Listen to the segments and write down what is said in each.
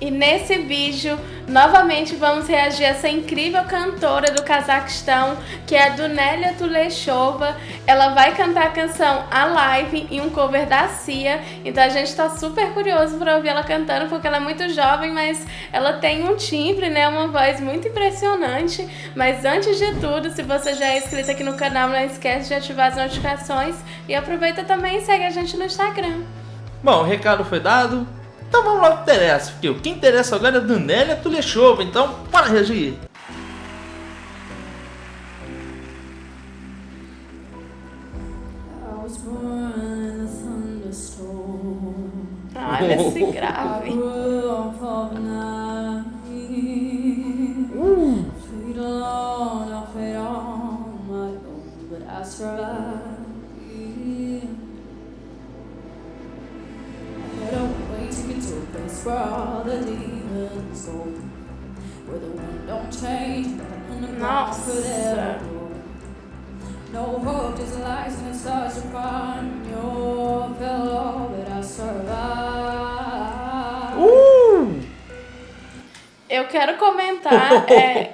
E nesse vídeo, novamente vamos reagir a essa incrível cantora do Cazaquistão, que é a Dunélia Tuleshova. Ela vai cantar a canção Alive em um cover da Cia, então a gente tá super curioso para ouvir ela cantando, porque ela é muito jovem, mas ela tem um timbre, né, uma voz muito impressionante. Mas antes de tudo, se você já é inscrito aqui no canal, não esquece de ativar as notificações e aproveita também e segue a gente no Instagram. Bom, o recado foi dado. Então vamos lá, o que interessa, porque o que interessa agora é a Dunélia Tuleshova, então bora reagir! Olha esse grave. Where all the demons go, where the wind don't change, nothing underground forever. No hope, just lies and it starts upon your pillow, but I survive. Eu quero comentar,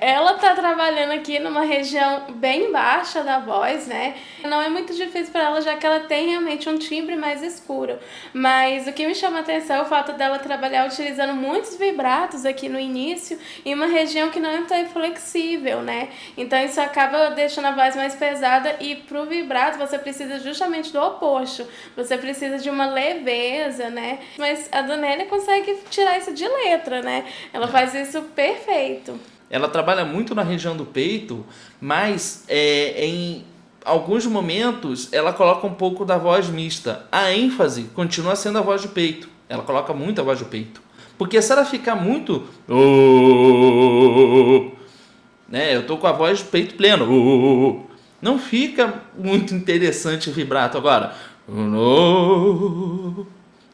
ela tá trabalhando aqui numa região bem baixa da voz, né? Não é muito difícil para ela, já que ela tem realmente um timbre mais escuro. Mas o que me chama a atenção é o fato dela trabalhar utilizando muitos vibratos aqui no início, em uma região que não é tão flexível, né? Então isso acaba deixando a voz mais pesada, e pro vibrato você precisa justamente do oposto. Você precisa de uma leveza, né? Mas a Dunélia consegue tirar isso de letra, né? Ela faz isso perfeito. Ela trabalha muito na região do peito, mas em alguns momentos ela coloca um pouco da voz mista. A ênfase continua sendo a voz do peito. Ela coloca muito a voz do peito. Porque se ela ficar muito... né, eu tô com a voz do peito pleno. Não fica muito interessante o vibrato. Agora...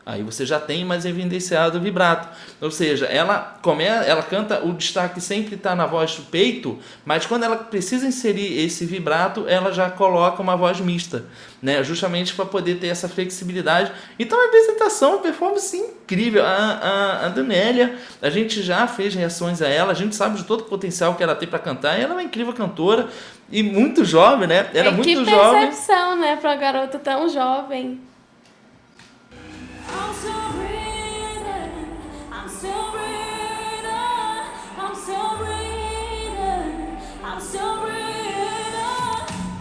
aí você já tem mais evidenciado o vibrato. Ou seja, ela canta, o destaque sempre está na voz do peito, mas quando ela precisa inserir esse vibrato, ela já coloca uma voz mista, né? Justamente para poder ter essa flexibilidade. Então a apresentação, uma performance incrível. A Dunélia, a gente já fez reações a ela, a gente sabe de todo o potencial que ela tem para cantar. Ela é uma incrível cantora e muito jovem, né? Ela é muito jovem. Que percepção, né, para uma garota tão jovem. I'm still breathing, I'm still breathing, I'm still breathing, I'm still breathing,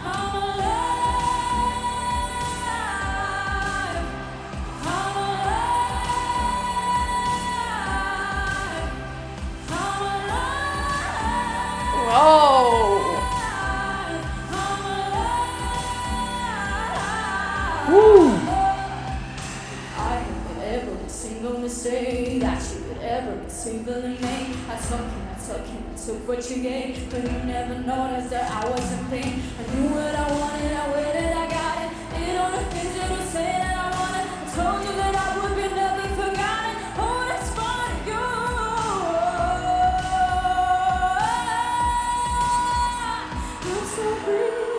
I'm alive, I'm alive, I'm alive. Uou! Mistake that you could ever be single and me. I took what you gave, but you never noticed that I was in pain. I knew what I wanted, I waited, I got it. Did all the things that you say that I wanted. I told you that I would be never forgotten. Oh, that's for you. I'm still breathing,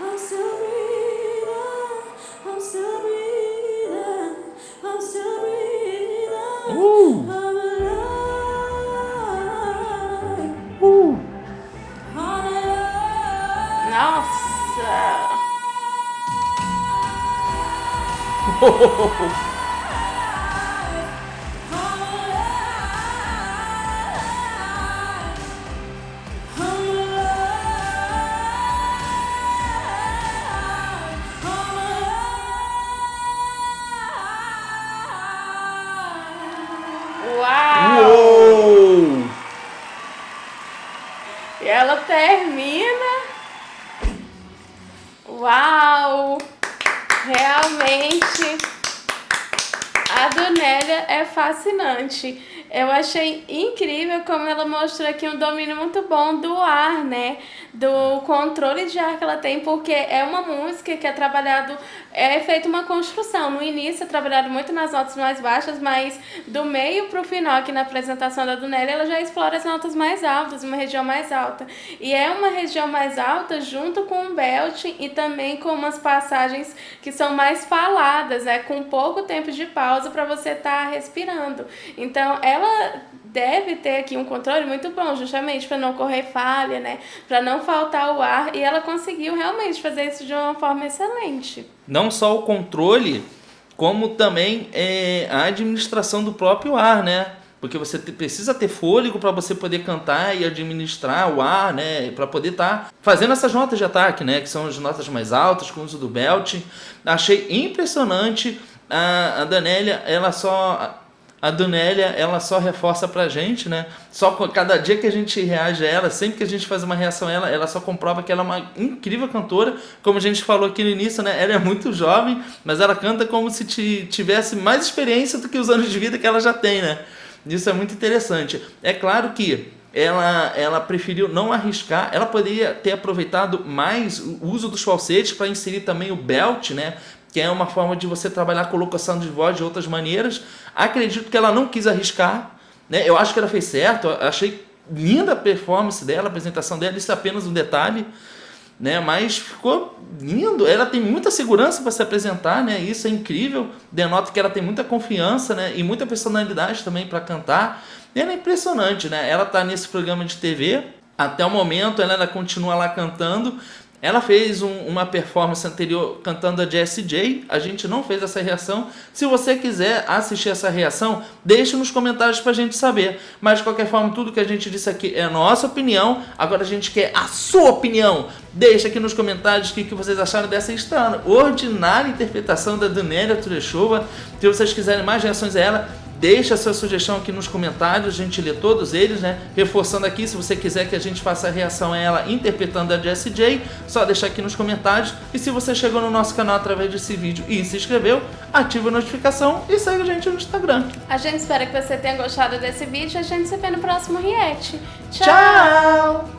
I'm still breathing, I'm still breathing, I'm still breathing. Nossa! Uau! Uou! E ela termina. Uau! Realmente a Dunélia é fascinante. Eu achei incrível como ela mostrou aqui um domínio muito bom do ar, né? do controle de ar que ela tem, porque é uma música que é feita uma construção. No início é trabalhado muito nas notas mais baixas, mas do meio pro final, aqui na apresentação da Dunelli, ela já explora as notas mais altas, uma região mais alta. E é uma região mais alta junto com o belting e também com umas passagens que são mais faladas, né? Com pouco tempo de pausa para você estar respirando. Então, ela deve ter aqui um controle muito bom, justamente para não correr falha, né? Para não faltar o ar, e ela conseguiu realmente fazer isso de uma forma excelente. Não só o controle, como também a administração do próprio ar, né? Porque você precisa ter fôlego para você poder cantar e administrar o ar, né? Para poder estar fazendo essas notas de ataque, né? Que são as notas mais altas, com o uso do belting. Achei impressionante. A Danélia, a Dunélia, ela só reforça pra gente, né? Só cada dia que a gente reage a ela, sempre que a gente faz uma reação a ela, ela só comprova que ela é uma incrível cantora. Como a gente falou aqui no início, né? Ela é muito jovem, mas ela canta como se tivesse mais experiência do que os anos de vida que ela já tem, né? Isso é muito interessante. É claro que ela preferiu não arriscar. Ela poderia ter aproveitado mais o uso dos falsetes para inserir também o belt, né? Que é uma forma de você trabalhar a colocação de voz de outras maneiras. Acredito que ela não quis arriscar, né? Eu acho que ela fez certo. Eu achei linda a performance dela, a apresentação dela. Isso é apenas um detalhe, né? Mas ficou lindo. Ela tem muita segurança para se apresentar, né? Isso é incrível. Denota que ela tem muita confiança, né? E muita personalidade também para cantar. E ela é impressionante, né? Ela está nesse programa de TV. Até o momento ela continua lá cantando. Ela fez uma performance anterior cantando a Jessie J. A gente não fez essa reação. Se você quiser assistir essa reação, deixe nos comentários pra gente saber. Mas de qualquer forma, tudo que a gente disse aqui é a nossa opinião. Agora a gente quer a sua opinião. Deixa aqui nos comentários o que vocês acharam dessa extraordinária interpretação da Dunélia Turechova. Se vocês quiserem mais reações a ela, deixa a sua sugestão aqui nos comentários, a gente lê todos eles, né? Reforçando aqui, se você quiser que a gente faça a reação a ela interpretando a Jessie J, só deixar aqui nos comentários. E se você chegou no nosso canal através desse vídeo e se inscreveu, ativa a notificação e segue a gente no Instagram. A gente espera que você tenha gostado desse vídeo e a gente se vê no próximo react. Tchau!